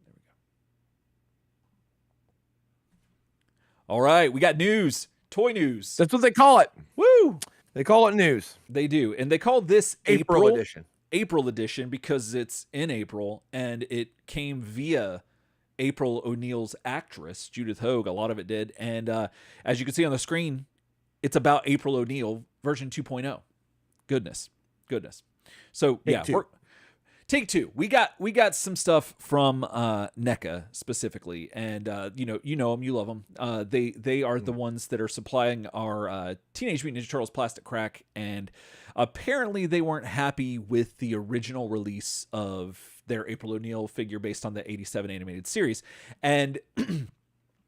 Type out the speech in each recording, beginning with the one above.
There we go. All right, we got news. Toy news. That's what they call it. Woo! They call it news. They do. And they call this April edition. April edition because it's in April and it came via April O'Neil's actress, Judith Hogue. A lot of it did. And as you can see on the screen, it's about April O'Neil version 2.0. Goodness. So Take two. We got some stuff from Neca specifically, and you know them, you love them. They are the ones that are supplying our Teenage Mutant Ninja Turtles plastic crack, and apparently they weren't happy with the original release of their April O'Neil figure based on the '87 animated series, and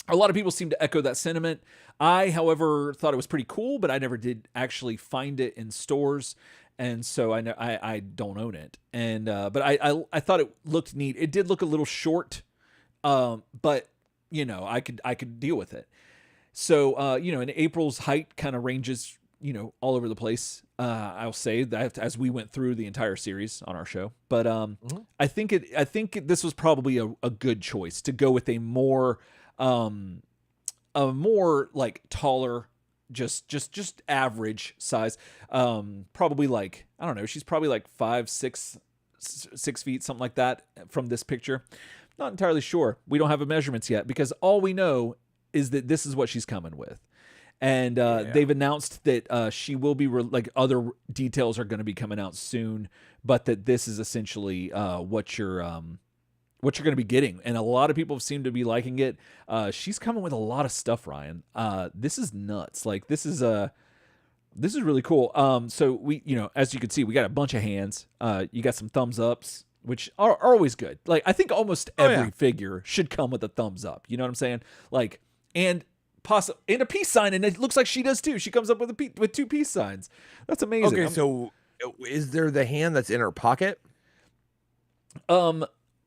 a lot of people seem to echo that sentiment. I, however, thought it was pretty cool, but I never did actually find it in stores. And so I know I don't own it, and but I thought it looked neat. It did look a little short, but I could deal with it. So and April's height kind of ranges all over the place. I'll say that as we went through the entire series on our show, but I think this was probably a good choice to go with a more like taller. Just average size. Probably like, I don't know, she's probably like 6 feet, something like that from this picture. Not entirely sure. We don't have measurements yet because all we know is that this is what she's coming with. And they've announced that she will be other details are going to be coming out soon, but that this is essentially what you're going to be getting. And a lot of people seem to be liking it. She's coming with a lot of stuff, Ryan. This is nuts. Like this is really cool. So we, as you can see, we got a bunch of hands. You got some thumbs ups, which are always good. Like I think almost every figure should come with a thumbs up. You know what I'm saying? Like, and a peace sign. And it looks like she does too. She comes up with 2 peace signs. That's amazing. Okay. So is there the hand that's in her pocket?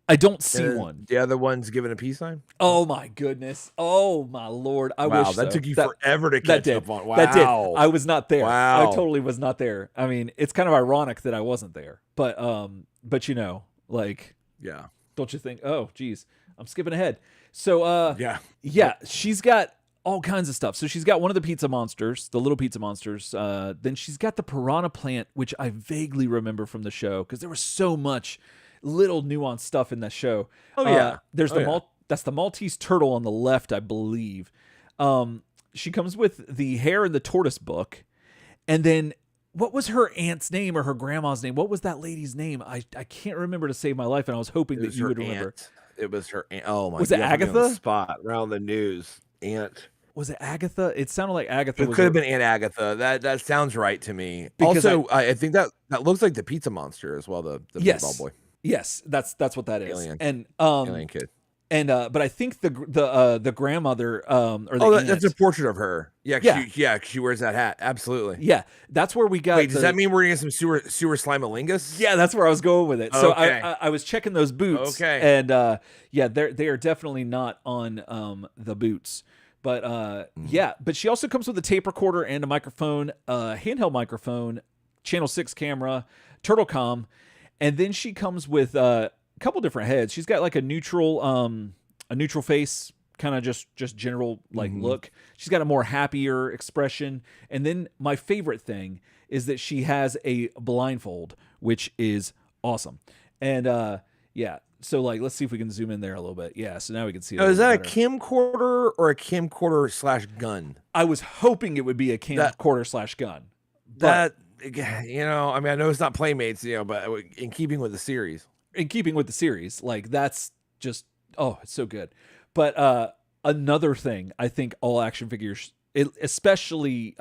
I don't see one. The other one's given a peace sign? Oh, my goodness. Oh, my Lord. I wish that so. took you forever to catch up on. Wow. That did. I was not there. Wow. I totally was not there. I mean, it's kind of ironic that I wasn't there. But yeah. Don't you think? Oh, geez. I'm skipping ahead. So, yeah, she's got all kinds of stuff. So she's got one of the pizza monsters, the little pizza monsters. Then she's got the piranha plant, which I vaguely remember from the show because there was so much little nuanced stuff in that show. Oh yeah. There's that's the Maltese turtle on the left, I believe. She comes with the Hare and the Tortoise book. And then what was her aunt's name or her grandma's name? What was that lady's name? I can't remember to save my life, and I was hoping that you would remember. It was her aunt. Oh my god. Was it Agatha? Spot around the news. Aunt. Was it Agatha? It sounded like Agatha. It could have been Aunt Agatha. That sounds right to me. Because also, I think that looks like the pizza monster as well, the meatball boy. Yes, that's what that is. Alien. And Alien kid. And but I think the grandmother or the aunt, that's a portrait of her. Yeah. She wears that hat. Absolutely. Yeah, that's where we got. Wait, does that mean we're gonna get some sewer slimalingus? Yeah, that's where I was going with it. So okay. I was checking those boots. Okay. And they are definitely not on the boots. But but she also comes with a tape recorder and a microphone, handheld microphone, channel 6 camera, turtle comm. And then she comes with a couple different heads. She's got like a neutral face, kind of just general look. She's got a more happier expression. And then my favorite thing is that she has a blindfold, which is awesome. And so let's see if we can zoom in there a little bit. Yeah, so now we can see. Is that a camcorder or a camcorder / gun? I was hoping it would be a camcorder / gun. But I know it's not Playmates, but in keeping with the series. That's just, it's so good. But another thing, I think all action figures, especially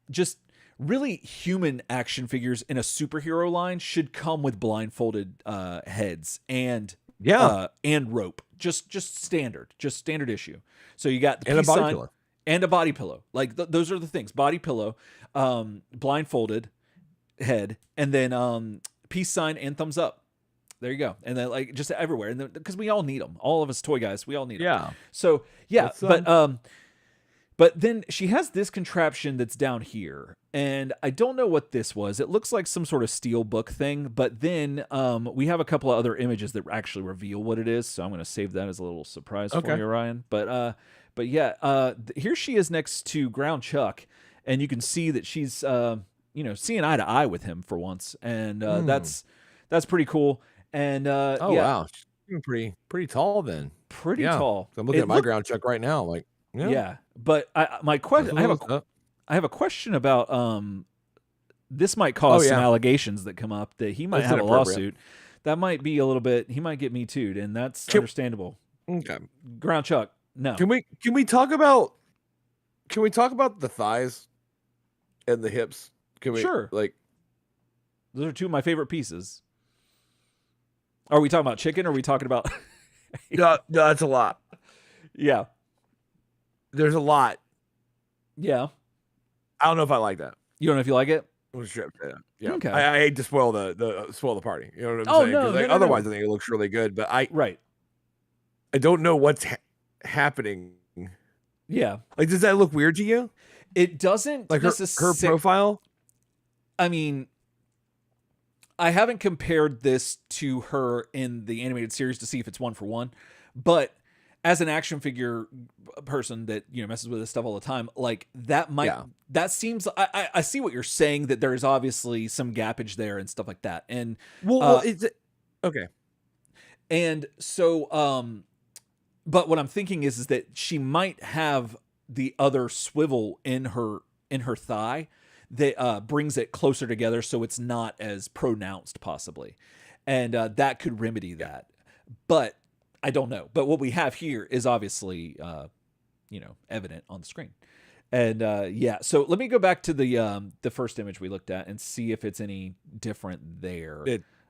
just really human action figures in a superhero line, should come with blindfolded heads and rope. Just standard issue. So you got the and a body pillow. And a body pillow. Those are the things. Body pillow, blindfolded head, and then peace sign and thumbs up. There you go. And then just everywhere. And because we all need them. All of us toy guys, we all need them. Yeah. So, yeah. But then she has this contraption that's down here, and I don't know what this was. It looks like some sort of steel book thing, but then we have a couple of other images that actually reveal what it is, so I'm going to save that as a little surprise for Okay. you, Ryan. But yeah, here she is next to Ground Chuck, and you can see that she's seeing eye to eye with him for once, and that's pretty cool. And Oh yeah, wow, she's getting pretty tall then. pretty Yeah, tall. so I'm looking It at my looked ground chuck right now. Like, yeah, Yeah, but my that's question, what it looks up. I have a question about this might Oh cause some yeah, allegations that come up that he might that's have a inappropriate. lawsuit. That might be a little bit. He might get me too'd, and that's Can, understandable. okay. Ground Chuck, no, Can we talk about the thighs and the hips? Can we sure. like? Those are two of my favorite pieces. Are we talking about chicken? Or are we talking about? No, that's a lot. Yeah, There's a lot. yeah. I don't know if I like that. You don't know if you like it. Yeah. Okay. I hate to spoil the party. You know what I'm Oh saying? no, Because no, like, no, otherwise, no. I think it looks really good. But I Right. don't know what's happening. Yeah. Like, does that look weird to you? It doesn't Like her profile? I mean, I haven't compared this to her in the animated series to see if it's one for one, but as an action figure person that messes with this stuff all the time, like Yeah. that seems I see what you're saying, that there is obviously some gappage there and stuff like that, and Well, it's okay. and so but what I'm thinking is that she might have the other swivel in her thigh that brings it closer together, so it's not as pronounced, possibly, and that could remedy that. But I don't know. But what we have here is obviously evident on the screen, and yeah. So let me go back to the first image we looked at and see if it's any different there.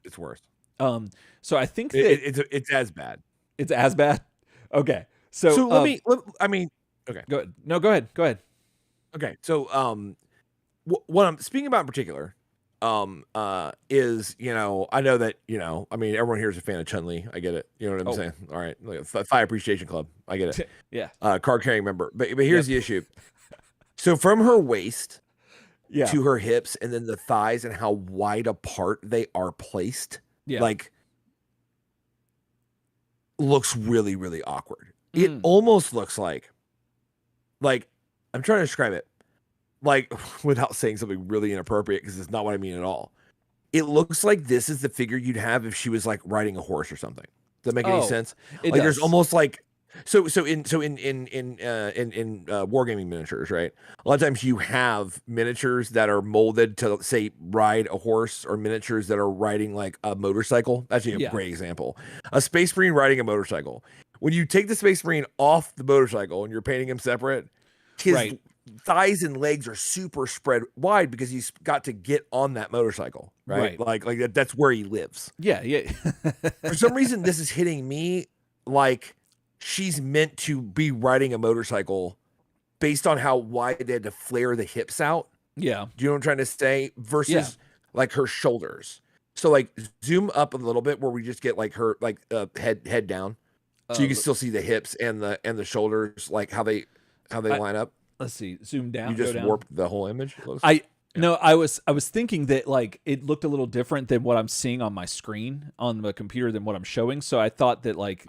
It's worse. So I think that It's as bad. it's as bad. Okay. So I mean, okay. Go ahead. No, go ahead. Go ahead. Okay. So what I'm speaking about in particular is, I know that, I mean, everyone here is a fan of Chun-Li. I get it. You know what I'm saying? All right. Like, Thigh Appreciation Club. I get it. Yeah. Card carrying member. But here's the issue. So from her waist Yeah. to her hips and then the thighs and how wide apart they are placed, Yeah. like, looks really, really awkward. It almost looks like I'm trying to describe it like without saying something really inappropriate, because it's not what I mean at all. It looks like this is the figure you'd have if she was like riding a horse or something. Does that make any sense? It Like, there's does. almost like in wargaming miniatures, right? A lot of times you have miniatures that are molded to, say, ride a horse, or miniatures that are riding like a motorcycle. That's a Yeah. great example. A Space Marine riding a motorcycle. When you take the Space Marine off the motorcycle and you're painting him separate, his Right. thighs and legs are super spread wide because he's got to get on that motorcycle, right? Right. Like that's where he lives. Yeah. Yeah. For some reason, this is hitting me like she's meant to be riding a motorcycle based on how wide they had to flare the hips out. Yeah. Do you know what I'm trying to say? Versus like her shoulders. So like zoom up a little bit where we just get like her like head down, so you can still see the hips and the shoulders, like how they line up. Let's see. Zoom down. You just go down. warped the whole image. No, I was thinking that like it looked a little different than what I'm seeing on my screen on the computer than what I'm showing. So I thought that like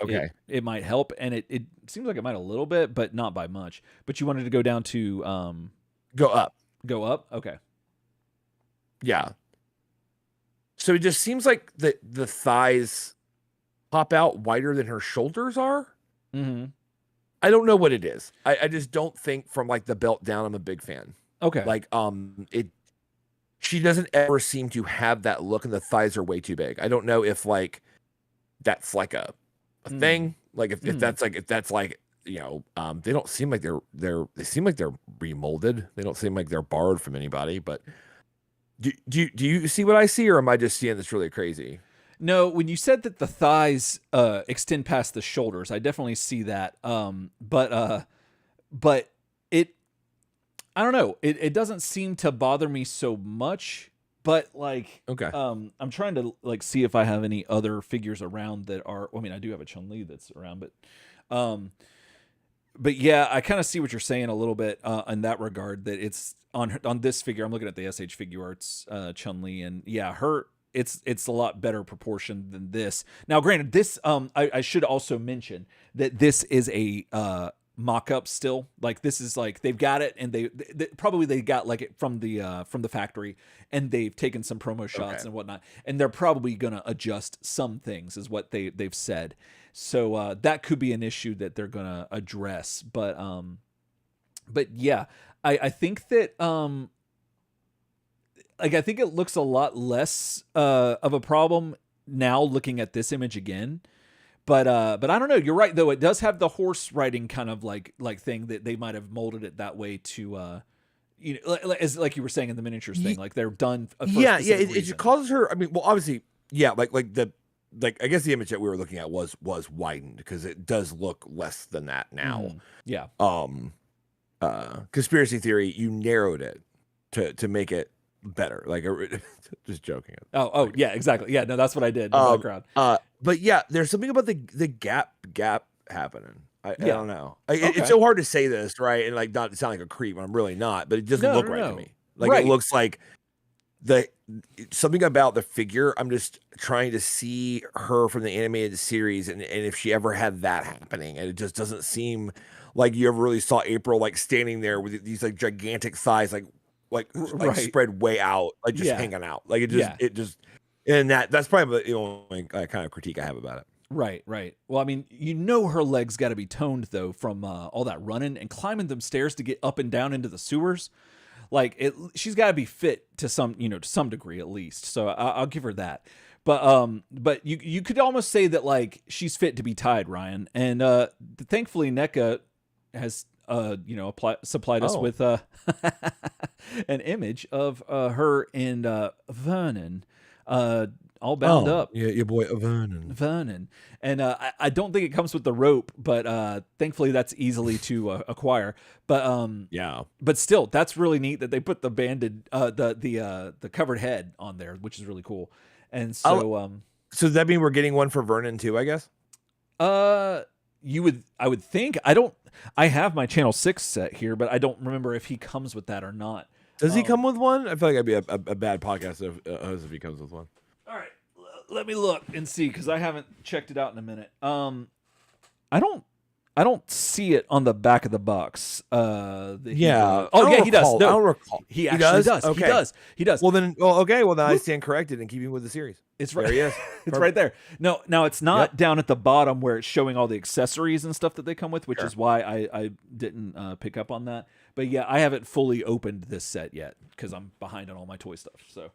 it might help, and it seems like it might a little bit, but not by much. But you wanted to go down to Go up. go up? Okay. Yeah. So it just seems like the thighs pop out wider than her shoulders are. Mm-hmm. I don't know what it is. I just don't think from like the belt down, I'm a big fan. Okay. Like she doesn't ever seem to have that look, and the thighs are way too big. I don't know if like that's like a thing. Like if that's like they don't seem like they seem like they're remolded. They don't seem like they're borrowed from anybody. But do you see what I see, or am I just seeing this really crazy? No, when you said that the thighs extend past the shoulders, I definitely see that. But it, I don't know. It doesn't seem to bother me so much. But like, Okay. I'm trying to like see if I have any other figures around that are. I mean, I do have a Chun-Li that's around, but yeah, I kind of see what you're saying a little bit in that regard. That it's on this figure. I'm looking at the SH Figure Arts Chun-Li, and yeah, her it's a lot better proportioned than this. Now, granted, this I should also mention that this is a mock-up still. Like this is like they've got it, and they probably they got like it from the factory, and they've taken some promo shots and whatnot, and they're probably gonna adjust some things, is what they've said. So that could be an issue that they're gonna address. But yeah, I think that like I think it looks a lot less of a problem now looking at this image again. But I don't know. You're right though. It does have the horse riding kind of like thing that they might have molded it that way to you know, as like you were saying in the miniatures thing, like they're done. For it causes her. I mean, well, obviously, yeah, like I guess the image that we were looking at was widened because it does look less than that now. Yeah. Conspiracy theory, you narrowed it to make it better. Like just joking. Oh yeah, exactly. Yeah, no, that's what I did in the background. But yeah, there's something about the gap happening. I don't know. It's so hard to say this, right? And like not sound like a creep when I'm really not, but it doesn't look right to me. Like it looks like something about the figure. I'm just trying to see her from the animated series, and if she ever had that happening, and it just doesn't seem like you ever really saw April like standing there with these like gigantic thighs, like spread way out, like just hanging out. Like it just, and that's probably the only kind of critique I have about it. Right. Well, I mean, you know, her legs got to be toned though from all that running and climbing them stairs to get up and down into the sewers. Like she's got to be fit to some degree at least. So I'll give her that. But you could almost say that like she's fit to be tied, Ryan. And thankfully NECA has supplied us with an image of her and Vernon all bound up. Yeah, your boy Vernon. And I don't think it comes with the rope, but thankfully that's easily to acquire. But but still, that's really neat that they put the banded the covered head on there, which is really cool. And so so does that mean we're getting one for Vernon too, I guess? I would think. I have my Channel 6 set here, but I don't remember if he comes with that or not. Does he come with one? I feel like that'd be a bad podcast if he comes with one. All right, let me look and see because I haven't checked it out in a minute. I don't see it on the back of the box. Oh yeah, he does. No, I don't recall. He actually does. Okay. He does. Well then, I stand corrected in keeping with the series. It's right. There he is. It's right there. No, now it's not down at the bottom where it's showing all the accessories and stuff that they come with, which is why I didn't pick up on that. But yeah, I haven't fully opened this set yet because I'm behind on all my toy stuff. So,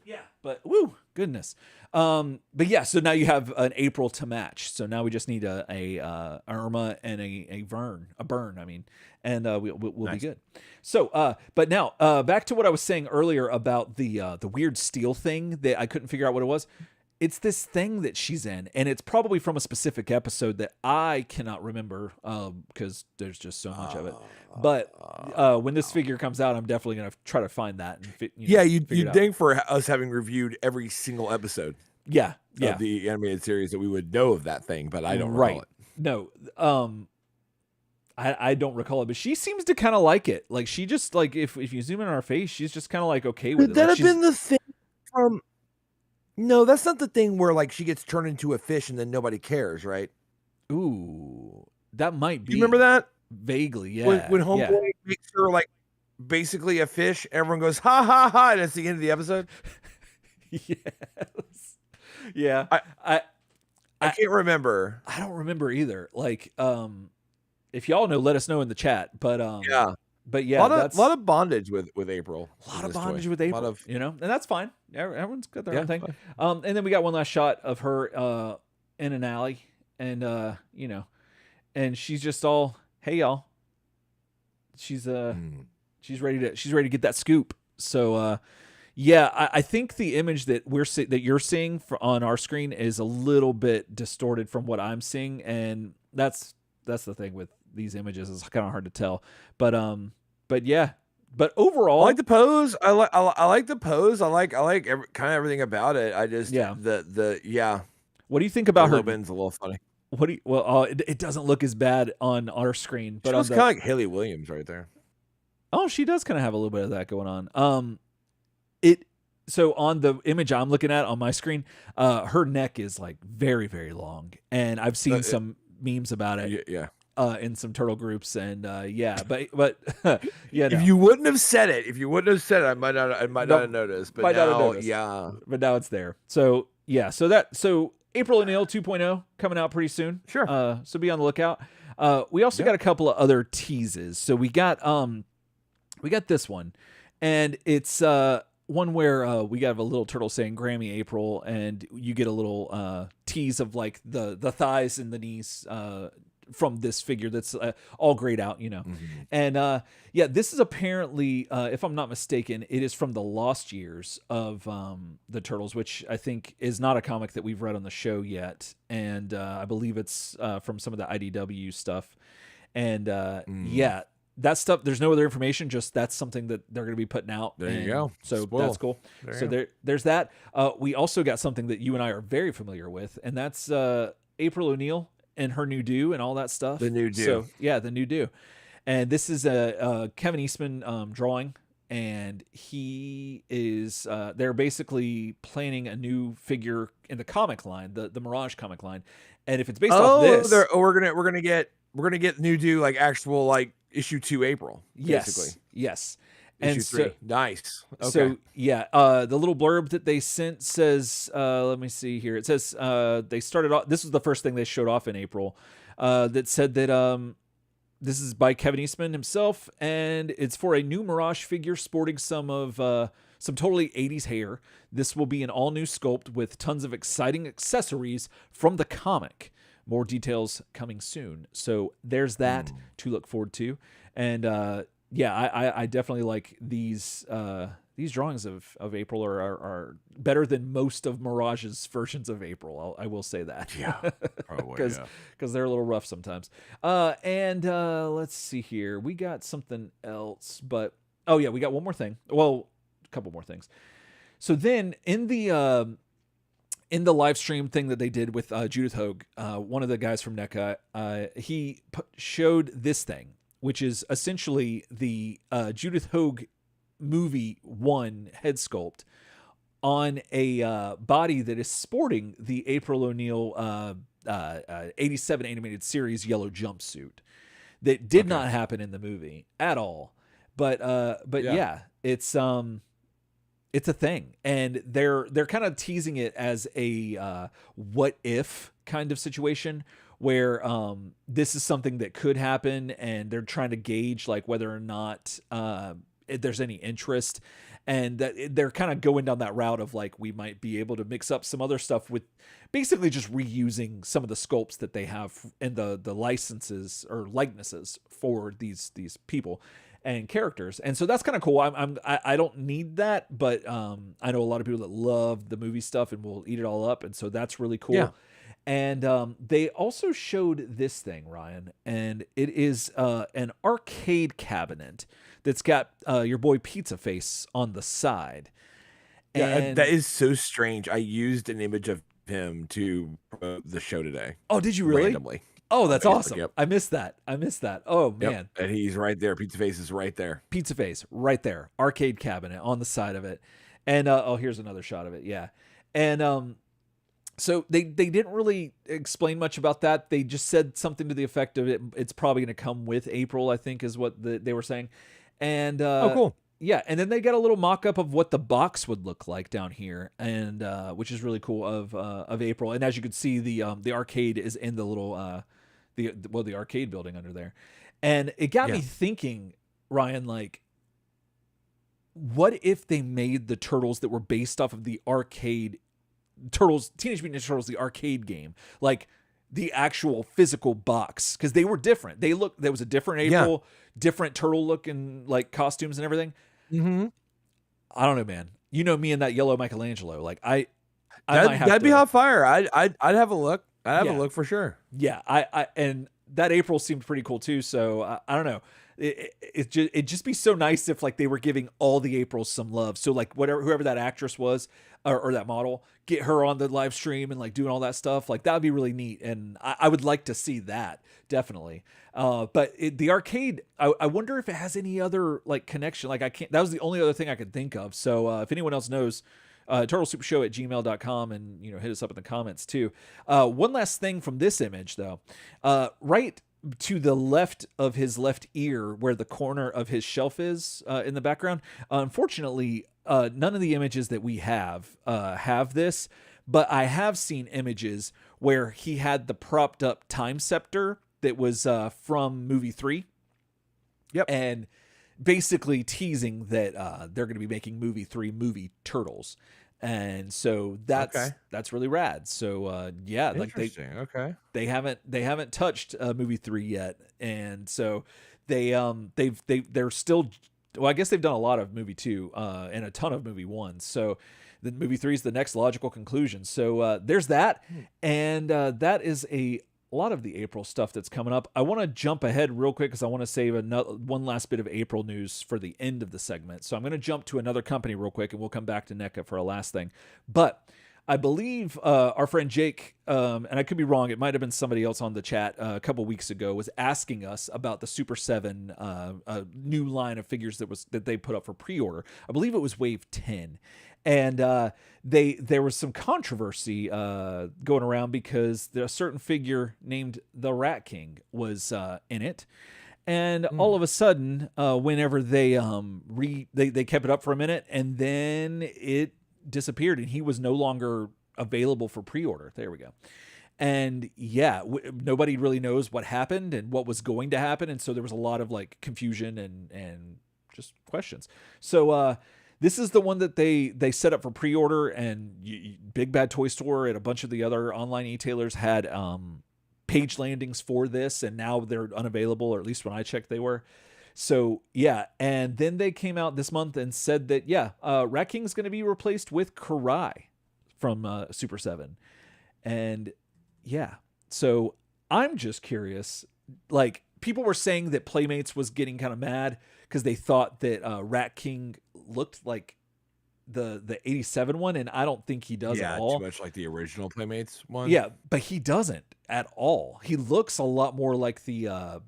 yeah, but woo, goodness. But yeah, so now you have an April to match. So now we just need a Irma and a Burn, I mean, and we'll be good. So, but now back to what I was saying earlier about the weird steel thing that I couldn't figure out what it was. It's this thing that she's in, and it's probably from a specific episode that I cannot remember because there's just so much of it. But when this figure comes out, I'm definitely going to try to find that. And you'd think for us having reviewed every single episode of the animated series that we would know of that thing, but I don't recall it. No, I don't recall it, but she seems to kind of like it. Like she just like if you zoom in on her face, she's just kind of like okay with it. Would that like have been the thing from... No, that's not the thing where like she gets turned into a fish and then nobody cares, right? Ooh, that might be. You remember that? Vaguely, yeah. When Homeboy makes her like basically a fish, everyone goes ha ha ha, and it's the end of the episode. Yes. Yeah. I can't remember. I don't remember either. Like, if y'all know, let us know in the chat. But But yeah, a lot of bondage with April. A lot of bondage with April, and that's fine. Everyone's got their own thing. And then we got one last shot of her in an alley, and and she's just all, "Hey y'all." She's ready to get that scoop. So yeah, I think the image that you're seeing on our screen is a little bit distorted from what I'm seeing, and that's the thing with these images. It's kind of hard to tell, but yeah, but overall, I like the pose. I like the pose. I like kind of everything about it. I just What do you think about her? Ben's a little funny. What do you, well, it doesn't look as bad on our screen, She but on looks the, kind of like Haley Williams right there. oh, she does kind of have a little bit of that going on. It, so on the image I'm looking at on my screen, her neck is like very, very long, and I've seen some memes about it. Yeah. In some turtle groups, and yeah, but yeah, If no. you wouldn't have said it, I might not have noticed. But Might not have now, noticed. yeah, But now it's there. So yeah, so April O'Neil 2.0 coming out pretty soon. Sure. So be on the lookout. We also got a couple of other teases. So we got this one, and it's one where we got a little turtle saying Grammy April, and you get a little tease of like the thighs and the knees from this figure that's all grayed out, you know. And yeah, this is apparently, if I'm not mistaken, it is from the Lost Years of the Turtles, which I think is not a comic that we've read on the show yet. And I believe it's from some of the IDW stuff. And yeah, that stuff, there's no other information, just that's something that they're going to be putting out. There you go. So Spoil. that's cool. There's that. We also got something that you and I are very familiar with, and that's April O'Neil and her new do and all that stuff. The new do. So yeah, the new do. And this is a Kevin Eastman drawing, and he is they're basically planning a new figure in the comic line, the Mirage comic line. And if it's based off this, we're gonna get new do like actual like issue 2 April. Basically. Yes. Issue 3. Nice. Okay. So yeah, the little blurb that they sent says, let me see here. It says they started off. This was the first thing they showed off in April. That said that this is by Kevin Eastman himself, and it's for a new Mirage figure sporting some totally 80s hair. This will be an all new sculpt with tons of exciting accessories from the comic. More details coming soon. So there's that to look forward to, and yeah, I definitely like these drawings of April are better than most of Mirage's versions of April. I will say that. Yeah, probably. Because they're a little rough sometimes. And let's see here. We got something else, but oh yeah, we got one more thing. Well, a couple more things. So then in the live stream thing that they did with Judith Hogue, one of the guys from Neca, he showed this thing, which is essentially the Judith Hogue movie 1 head sculpt on a body that is sporting the April O'Neil 87 animated series yellow jumpsuit that did not happen in the movie at all. But yeah, it's a thing, and they're kind of teasing it as a what if kind of situation where this is something that could happen, and they're trying to gauge like whether or not there's any interest, and that they're kind of going down that route of like we might be able to mix up some other stuff with basically just reusing some of the sculpts that they have and the licenses or likenesses for these people and characters. And so that's kind of cool. I don't need that, but I know a lot of people that love the movie stuff and will eat it all up, and so that's really cool. Yeah. And they also showed this thing, Ryan, and it is an arcade cabinet that's got your boy Pizza Face on the side. Yeah, And that is so strange. I used an image of him to promote the show today. oh, did you really? Randomly. Oh, that's Facebook, awesome. yep. I missed that. Oh, Yep. man. And he's right there. Pizza Face is right there. Pizza Face right there. Arcade cabinet on the side of it. And oh, here's another shot of it. Yeah. And so they didn't really explain much about that. They just said something to the effect of it's probably going to come with April, I think is what they were saying. And Oh, cool. yeah, and then they got a little mock-up of what the box would look like down here, and which is really cool of April. And as you can see, the arcade is in the little the arcade building under there, and it got me thinking, Ryan, like, what if they made the turtles that were based off of the arcade Turtles, Teenage Mutant Ninja Turtles, the arcade game, like the actual physical box, because they were different. There was a different April, different turtle look and like costumes and everything. Mm-hmm. I don't know, man. You know me and that yellow Michelangelo. Like I might have that'd be to, hot fire. I'd have a look. I'd have a look for sure. Yeah, I and that April seemed pretty cool too. So I don't know. it'd just be so nice if like they were giving all the Aprils some love. So like whoever that actress was, or that model, get her on the live stream and like doing all that stuff. Like that would be really neat, and I would like to see that definitely. But the arcade, I wonder if it has any other like connection. Like I can't. That was the only other thing I could think of. So if anyone else knows, turtlesoupshow@gmail.com, and hit us up in the comments too. One last thing from this image though, right to the left of his left ear, where the corner of his shelf is in the background. Unfortunately, none of the images that we have this, but I have seen images where he had the propped up time scepter that was from movie 3. Yep. And basically teasing that they're going to be making movie 3 movie Turtles. And so that's really rad. So yeah, like they haven't touched movie 3 yet, and so they're still, well, I guess they've done a lot of movie 2 and a ton of movie 1. So the movie 3 is the next logical conclusion. So there's that, and that is a lot of the April stuff that's coming up. I want to jump ahead real quick because I want to save one last bit of April news for the end of the segment. So I'm going to jump to another company real quick, and we'll come back to NECA for a last thing. But I believe our friend Jake, and I could be wrong, it might have been somebody else on the chat a couple weeks ago, was asking us about the Super 7 new line of figures that they put up for pre-order. I believe it was Wave 10. And there was some controversy going around because a certain figure named the Rat King was in it. And all of a sudden, whenever they kept it up for a minute, and then it disappeared, and he was no longer available for pre-order. There we go. And yeah, nobody really knows what happened and what was going to happen, and so there was a lot of like confusion and just questions. So this is the one that they set up for pre-order, and Big Bad Toy Store and a bunch of the other online e-tailers had page landings for this, and now they're unavailable, or at least when I checked they were. So yeah, and then they came out this month and said that Rat King's going to be replaced with Karai from Super 7. And yeah, so I'm just curious, like people were saying that Playmates was getting kind of mad because they thought that Rat King looked like the 87 one, and I don't think he does at all. Too much like the original Playmates one. Yeah, but he doesn't at all. He looks a lot more like the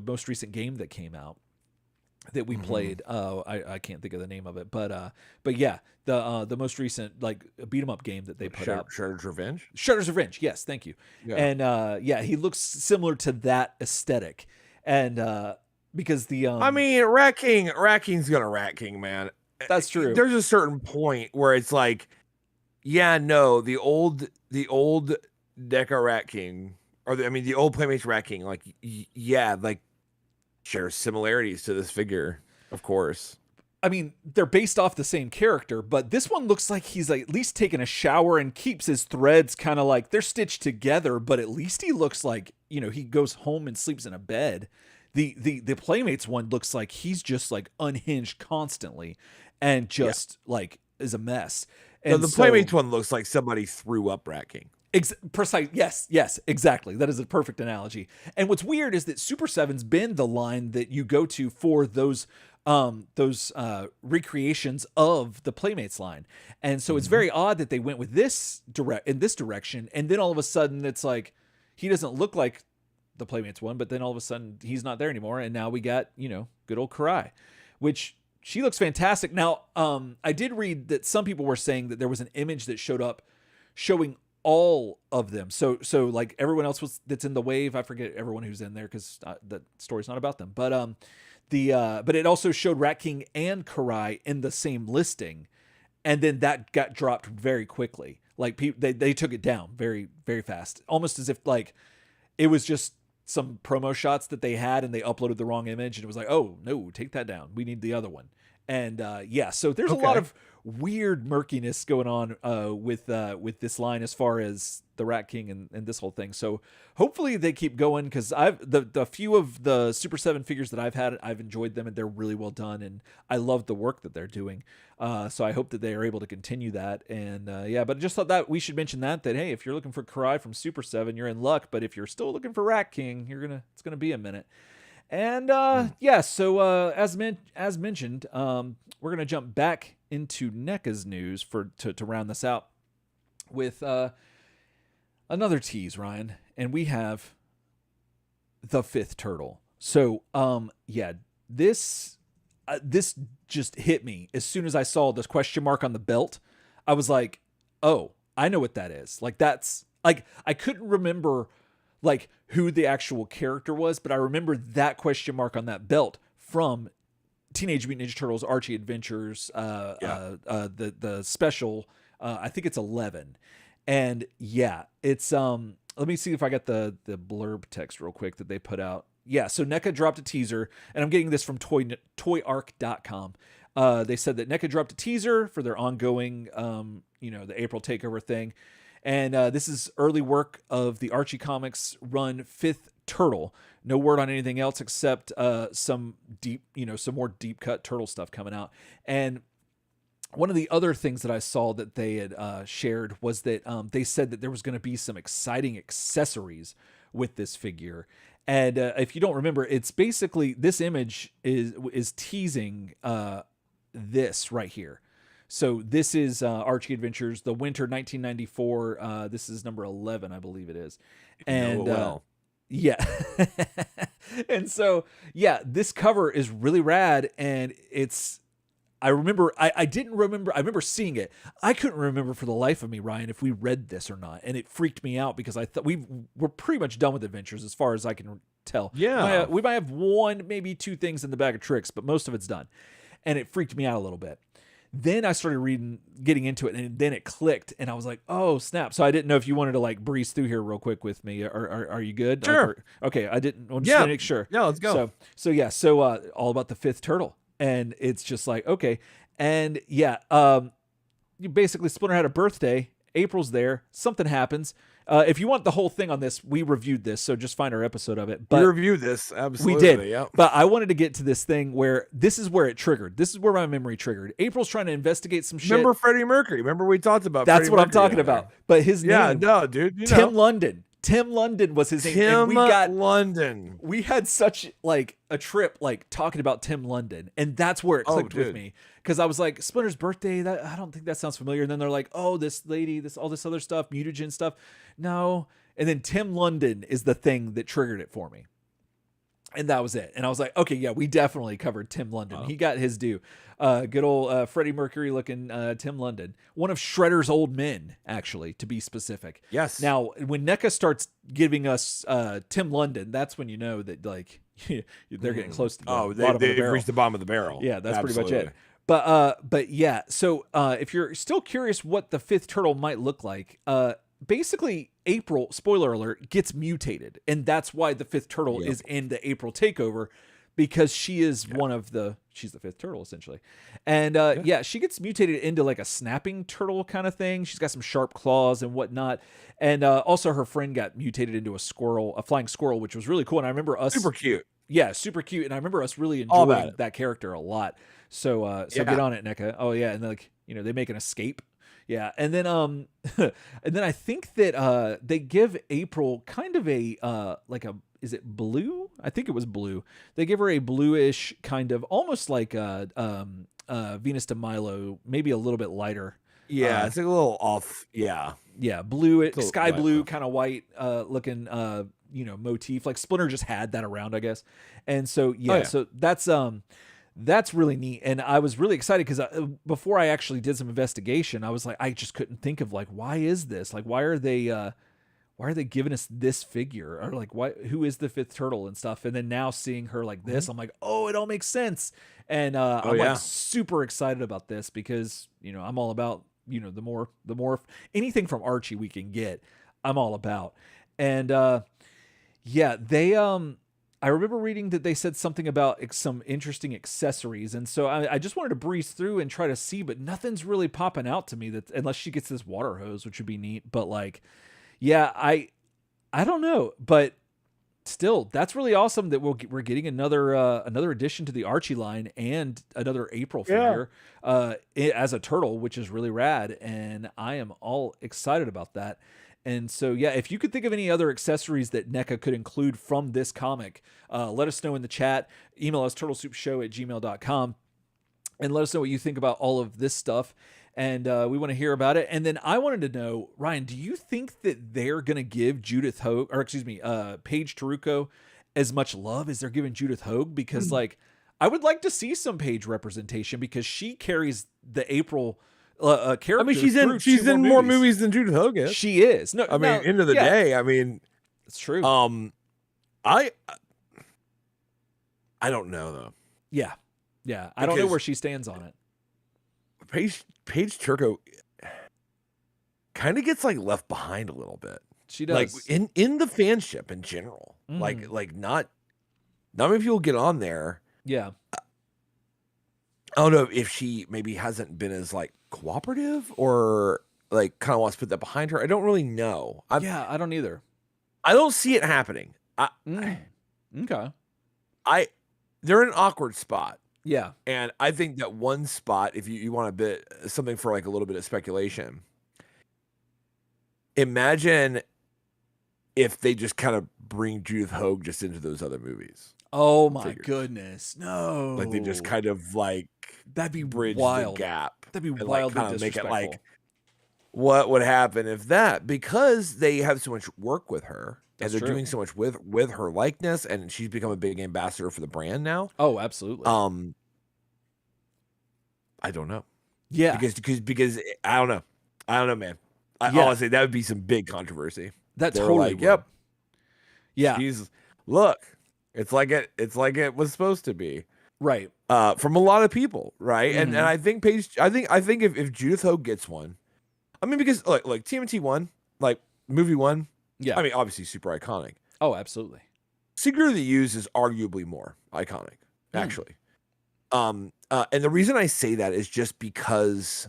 most recent game that came out that we played. I can't think of the name of it, but yeah, the most recent like beat 'em up game that they put out. Shredder's Revenge. Shredder's Revenge. Yes, thank you. Yeah. And he looks similar to that aesthetic, and because the I mean, Rat King's gonna Rat King, man. That's true. There's a certain point where it's like, yeah, no, the old Neca Rat King, the old Playmates Rat King, like, yeah, like shares similarities to this figure, of course. I mean, they're based off the same character, but this one looks like he's like at least taking a shower and keeps his threads kind of like they're stitched together, but at least he looks like, he goes home and sleeps in a bed. The Playmates one looks like he's just like unhinged constantly and just like is a mess. And the Playmates one looks like somebody threw up Rat King. Precise. Yes, exactly. That is a perfect analogy. And what's weird is that Super 7's been the line that you go to for those recreations of the Playmates line. And so it's very odd that they went with this direction. And then all of a sudden it's like, he doesn't look like the Playmates one, but then all of a sudden he's not there anymore. And now we got, good old Karai, which she looks fantastic. Now, I did read that some people were saying that there was an image that showed up showing all of them. So like everyone else that's in the wave. I forget everyone who's in there because the story's not about them. But but it also showed Rat King and Karai in the same listing, and then that got dropped very quickly. Like they took it down very, very fast, almost as if like it was just some promo shots that they had and they uploaded the wrong image, and it was like, oh no, take that down. We need the other one. And so there's a lot of weird murkiness going on with this line as far as the Rat King and this whole thing. So hopefully they keep going, because the few of the Super 7 figures that I've enjoyed them, and they're really well done, and I love the work that they're doing. So I hope that they are able to continue that. And but I just thought that we should mention that hey, if you're looking for Karai from Super 7, you're in luck. But if you're still looking for Rat King, it's gonna be a minute. And so as mentioned, we're gonna jump back into NECA's news to round this out with another tease, Ryan, and we have the fifth turtle. So this just hit me as soon as I saw this question mark on the belt. I was like, oh, I know what that is. Like, that's like, I couldn't remember like who the actual character was, but I remember that question mark on that belt from Teenage Mutant Ninja Turtles Archie Adventures, the special, I think it's 11. And yeah, it's let me see if I got the blurb text real quick that they put out. Yeah, so NECA dropped a teaser, and I'm getting this from toyarc.com. They said that NECA dropped a teaser for their ongoing, the April takeover thing. And this is early work of the Archie Comics run Fifth Turtle. No word on anything else except some more deep cut turtle stuff coming out. And one of the other things that I saw that they had shared was that they said that there was going to be some exciting accessories with this figure. And if you don't remember, it's basically this image is teasing this right here. So this is Archie Adventures, the winter 1994. This is number 11, I believe it is. And yeah. And so, yeah, this cover is really rad. And I remember, I didn't remember, I remember seeing it. I couldn't remember for the life of me, Ryan, if we read this or not. And it freaked me out because I thought we're pretty much done with Adventures as far as I can tell. Yeah. We might have one, maybe two things in the bag of tricks, but most of it's done. And it freaked me out a little bit. Then I started getting into it, and then it clicked, and I was like, oh, snap. So I didn't know if you wanted to like breeze through here real quick with me. Are you good? Sure. Okay, I didn't want to make sure. Yeah, let's go. So all about the fifth turtle. And it's just like, okay. And yeah, you basically, Splinter had a birthday. April's there. Something happens. If you want the whole thing on this, we reviewed this, so just find our episode of it. But we reviewed this, absolutely. We did. Yep. But I wanted to get to this thing where this is where it triggered. This is where my memory triggered. April's trying to investigate some shit. Remember Freddie Mercury? Remember we talked about That's Freddie what Mercury I'm talking about. But his name, no, dude. Tim London. Tim London was his name. London. We had such like a trip like talking about Tim London, and that's where it clicked with me, because I was like, Splinter's birthday, that I don't think that sounds familiar. And then they're like, oh, this lady, all this other stuff, mutagen stuff. No. And then Tim London is the thing that triggered it for me. And that was it. And I was like, okay, yeah, we definitely covered Tim London. Wow. He got his due. Good old Freddie Mercury looking Tim London. One of Shredder's old men, actually, to be specific. Yes. Now, when NECA starts giving us Tim London, that's when you know that like they're getting close to the bottom of the barrel. They've reached the bottom of the barrel. Yeah, that's absolutely pretty much it. But yeah, so if you're still curious what the fifth turtle might look like, basically April, spoiler alert, gets mutated, and that's why the fifth turtle is in the April takeover, because she is she's the fifth turtle essentially. And she gets mutated into like a snapping turtle kind of thing. She's got some sharp claws and whatnot. And also her friend got mutated into a flying squirrel, which was really cool. And I remember us super cute. Yeah, super cute. And I remember us really enjoying that character a lot. So get on it, NECA. Oh yeah, and like, they make an escape. Yeah, and then I think that they give April kind of a is it blue? I think it was blue. They give her a bluish kind of, almost like Venus de Milo, maybe a little bit lighter. Yeah, it's like a little off. Yeah, blue, sky blue, kind of white looking motif. Like Splinter just had that around, I guess. And so so that's really neat. And I was really excited because before I actually did some investigation, I was like, I just couldn't think of like, why is this? Like, why are they giving us this figure? Or like, who is the fifth turtle and stuff? And then now seeing her like this, I'm like, oh, it all makes sense. And I'm like super excited about this because, I'm all about, the more anything from Archie we can get, I'm all about. And they I remember reading that they said something about some interesting accessories. And so I just wanted to breeze through and try to see, but nothing's really popping out to me, that unless she gets this water hose, which would be neat. But like, yeah, I don't know, but still, that's really awesome that we're getting another addition to the Archie line and another April figure as a turtle, which is really rad. And I am all excited about that. And so, yeah, if you could think of any other accessories that NECA could include from this comic, let us know in the chat. Email us turtlesoupshow@gmail.com and let us know what you think about all of this stuff. And we want to hear about it. And then I wanted to know, Ryan, do you think that they're going to give Paige Taruko as much love as they're giving Judith Hogue? Because, like, I would like to see some Paige representation because she carries the April character. I mean, she's in more movies than Judith Hogue is. She is. No, I mean, end of the day, I mean, it's true. I don't know though. Yeah. I don't know where she stands on it. Paige Turco kind of gets like left behind a little bit. She does, like in the fanship in general. Like not many people get on there. Yeah. I don't know if she maybe hasn't been as like cooperative or like kind of wants to put that behind her. I don't really know. I don't either. I don't see it happening. Okay. They're in an awkward spot. Yeah. And I think that one spot, if you want a bit something for like a little bit of speculation, imagine if they just kind of bring Judith Hogue just into those other movies. Oh my goodness. No. Like they just kind of like that'd be bridge wild. the gap. That'd be and wildly like, kind of make it disrespectful. like what would happen if that, because they have so much work with her. That's and they're true. doing so much with her likeness, and she's become a big ambassador for the brand now. Oh, absolutely. I don't know. Yeah. Because I don't know, man. Honestly, that would be some big controversy. That's They're totally like, yep. Yeah. Look, it's like it was supposed to be. Right. From a lot of people, right? Mm-hmm. And I think I think if Judith Hogue gets one, I mean, because like TMNT 1, like movie 1, yeah. I mean, obviously super iconic. Oh, absolutely. Secret of the Use is arguably more iconic, actually. And the reason I say that is just because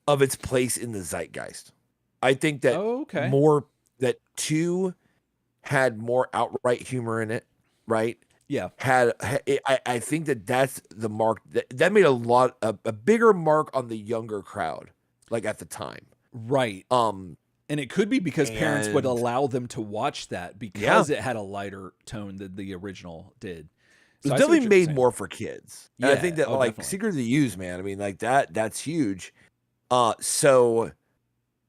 of its place in the zeitgeist. I think that that 2 had more outright humor in it, right? Yeah. I think that's the mark that made a bigger mark on the younger crowd, like at the time. Right. And it could be because parents would allow them to watch that because it had a lighter tone than the original did. So it's definitely made more for kids. And I think that definitely. Secret of the Use, man, I mean, like that's huge. So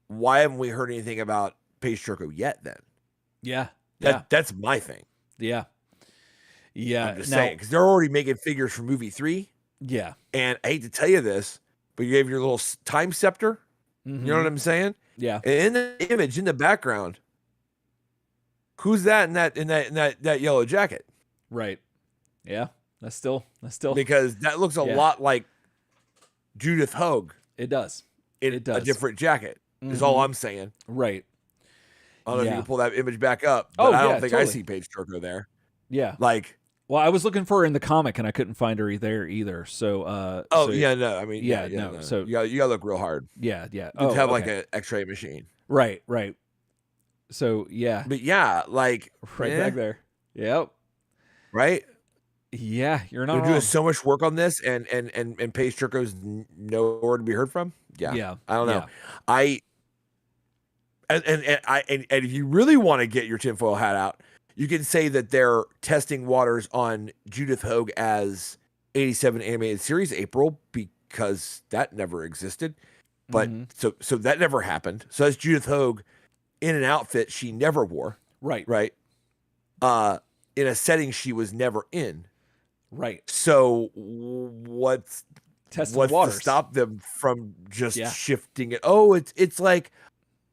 why haven't we heard anything about Paige Turco yet then? Yeah. That's my thing. Yeah. Yeah. I'm just saying, because they're already making figures for movie 3. Yeah. And I hate to tell you this, but you have your little time scepter. Mm-hmm. You know what I'm saying? Yeah. And in the image in the background, who's that in that yellow jacket? Right. Yeah. That's still because that looks a lot like Judith Hogue. It does. It does. A different jacket is all I'm saying. Right. I don't know if you can pull that image back up, but I don't think I see Paige Turco there. Yeah. Like, well, I was looking for her in the comic and I couldn't find her there either. So, no. I mean, no. So you gotta look real hard. Yeah. You have like an X-ray machine. Right. So but yeah, like back there. Yep. Right. Yeah, you're not. They're doing so much work on this, and Paige Turco's nowhere to be heard from. Yeah. I don't know. Yeah. And if you really want to get your tinfoil hat out, you can say that they're testing waters on Judith Hogue as 87 animated series April, because that never existed. But so that never happened. So that's Judith Hogue in an outfit she never wore. Right. In a setting she was never in. Right. So what's to stop them from just shifting it? Oh, it's like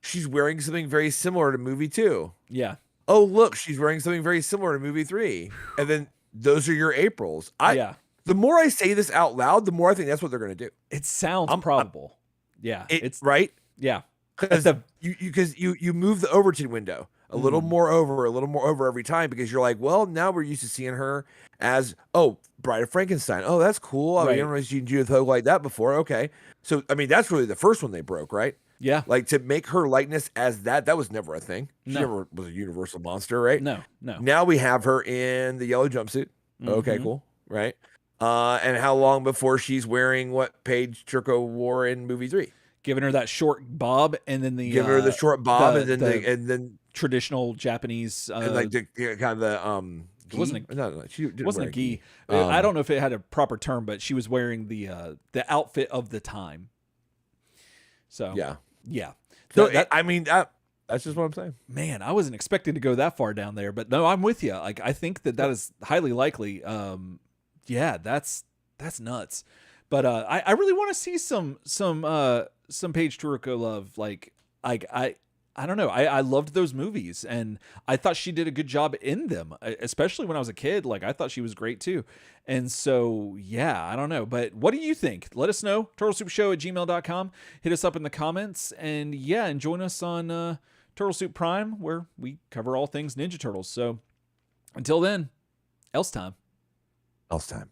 she's wearing something very similar to movie 2. Yeah. Oh, look, she's wearing something very similar to movie 3. And then those are your Aprils. The more I say this out loud, the more I think that's what they're going to do. It sounds probable. It's right. Yeah. Because you move the Overton window a little more over every time, because you're like, well, now we're used to seeing her as, Bride of Frankenstein. Oh, that's cool. I haven't really seen Judith Hogue like that before. Okay. So, I mean, that's really the first one they broke, right? Yeah. Like, to make her likeness as that was never a thing. She never was a universal monster, right? No. Now we have her in the yellow jumpsuit. Okay, cool. Right. And how long before she's wearing what Paige Turco wore in movie 3? giving her that short bob, and then the giving her the short bob, and then the then traditional Japanese, and like the kind of the it wasn't a, no, she didn't wasn't wear a gi. gi. I don't know if it had a proper term, but she was wearing the outfit of the time. So yeah. So I mean that's just what I'm saying. Man, I wasn't expecting to go that far down there, but no, I'm with you. Like, I think that is highly likely. Yeah, that's nuts. But I really want to see some Paige Turco love. Like I don't know. I loved those movies, and I thought she did a good job in them, especially when I was a kid. Like, I thought she was great too. And so, yeah, I don't know. But what do you think? Let us know. turtlesoupshow@gmail.com. Hit us up in the comments. And yeah, and join us on Turtle Soup Prime, where we cover all things Ninja Turtles. So until then, else time. Else time.